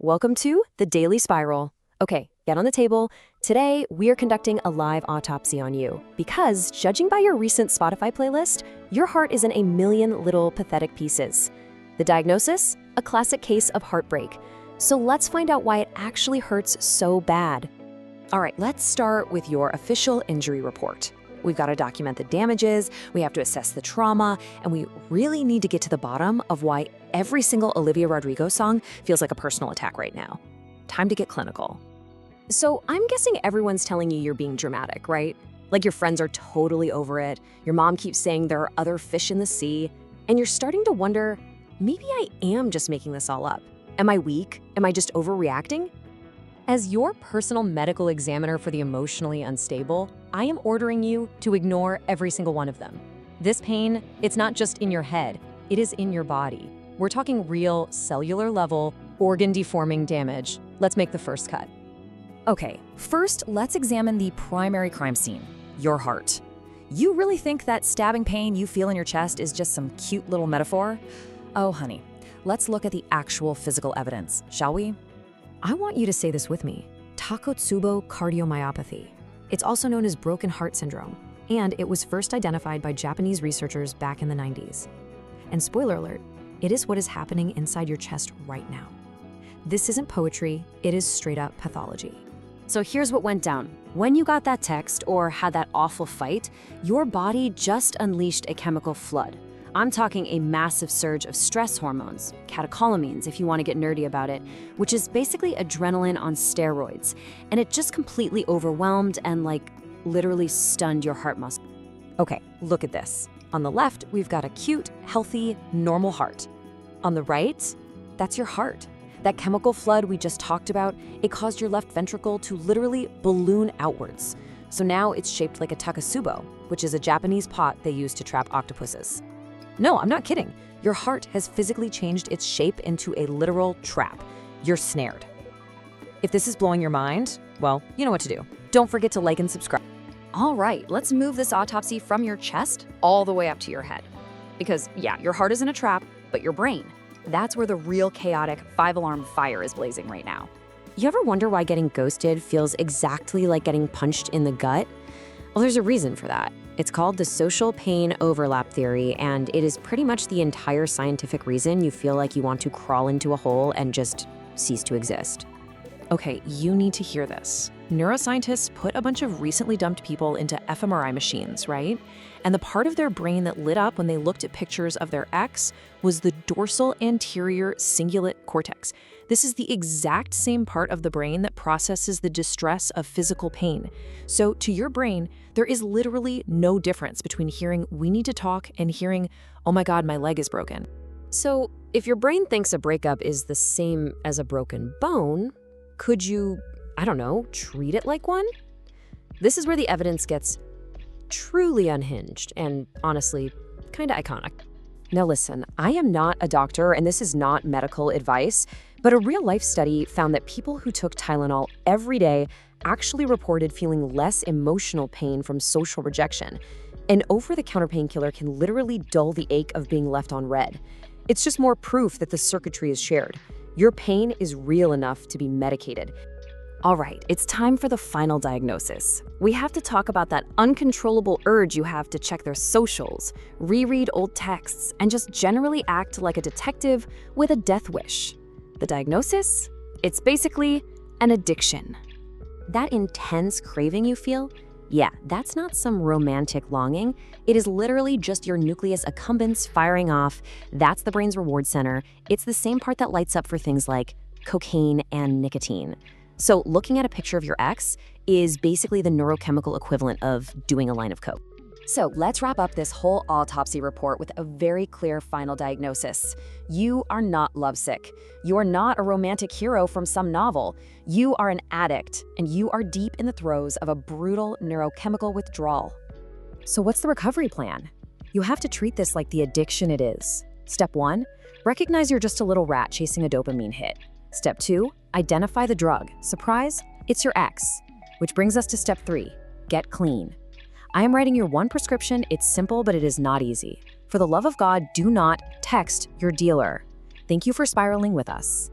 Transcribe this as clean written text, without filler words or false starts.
Welcome to the Daily Spiral. Okay, get on the table. Today, we are conducting a live autopsy on you because, judging by your recent Spotify playlist, your heart is in a million little pathetic pieces. The diagnosis? A classic case of heartbreak. So let's find out why it actually hurts so bad. All right, let's start with your official injury report. We've got to document the damages, we have to assess the trauma, and we really need to get to the bottom of why every single Olivia Rodrigo song feels like a personal attack right now. Time to get clinical. So I'm guessing everyone's telling you you're being dramatic, right? Like your friends are totally over it, your mom keeps saying there are other fish in the sea, and you're starting to wonder, maybe I am just making this all up. Am I weak? Am I just overreacting? As your personal medical examiner for the emotionally unstable, I am ordering you to ignore every single one of them. This pain, it's not just in your head, it is in your body. We're talking real, cellular level, organ-deforming damage. Let's make the first cut. Okay, first, let's examine the primary crime scene, your heart. You really think that stabbing pain you feel in your chest is just some cute little metaphor? Oh, honey, let's look at the actual physical evidence, shall we? I want you to say this with me. Takotsubo cardiomyopathy. It's also known as broken heart syndrome, and it was first identified by Japanese researchers back in the 90s. And spoiler alert, it is what is happening inside your chest right now. This isn't poetry, it is straight up pathology. So here's what went down. When you got that text or had that awful fight, your body just unleashed a chemical flood. I'm talking a massive surge of stress hormones, catecholamines if you want to get nerdy about it, which is basically adrenaline on steroids. And it just completely overwhelmed and literally stunned your heart muscle. Okay, look at this. On the left, we've got a cute, healthy, normal heart. On the right, that's your heart. That chemical flood we just talked about, it caused your left ventricle to literally balloon outwards. So now it's shaped like a takotsubo, which is a Japanese pot they use to trap octopuses. No, I'm not kidding. Your heart has physically changed its shape into a literal trap. You're snared. If this is blowing your mind, well, you know what to do. Don't forget to like and subscribe. All right, let's move this autopsy from your chest all the way up to your head. Because yeah, your heart is in a trap, but your brain, that's where the real chaotic 5-alarm fire is blazing right now. You ever wonder why getting ghosted feels exactly like getting punched in the gut? Well, there's a reason for that. It's called the social pain overlap theory, and it is pretty much the entire scientific reason you feel like you want to crawl into a hole and just cease to exist. Okay, you need to hear this. Neuroscientists put a bunch of recently dumped people into fMRI machines, right? And the part of their brain that lit up when they looked at pictures of their ex was the dorsal anterior cingulate cortex. This is the exact same part of the brain that processes the distress of physical pain. So to your brain, there is literally no difference between hearing "we need to talk" and hearing "oh my god, my leg is broken." So if your brain thinks a breakup is the same as a broken bone, could you, I don't know, treat it like one? This is where the evidence gets truly unhinged and honestly, kinda iconic. Now listen, I am not a doctor and this is not medical advice, but a real-life study found that people who took Tylenol every day actually reported feeling less emotional pain from social rejection. An over-the-counter painkiller can literally dull the ache of being left on red. It's just more proof that the circuitry is shared. Your pain is real enough to be medicated. All right, it's time for the final diagnosis. We have to talk about that uncontrollable urge you have to check their socials, reread old texts, and just generally act like a detective with a death wish. The diagnosis? It's basically an addiction. That intense craving you feel? Yeah, that's not some romantic longing. It is literally just your nucleus accumbens firing off. That's the brain's reward center. It's the same part that lights up for things like cocaine and nicotine. So looking at a picture of your ex is basically the neurochemical equivalent of doing a line of coke. So let's wrap up this whole autopsy report with a very clear final diagnosis. You are not lovesick. You are not a romantic hero from some novel. You are an addict, and you are deep in the throes of a brutal neurochemical withdrawal. So what's the recovery plan? You have to treat this like the addiction it is. Step 1, recognize you're just a little rat chasing a dopamine hit. Step 2, identify the drug. Surprise, it's your ex. Which brings us to step 3, get clean. I am writing your one prescription. It's simple, but it is not easy. For the love of God, do not text your dealer. Thank you for spiraling with us.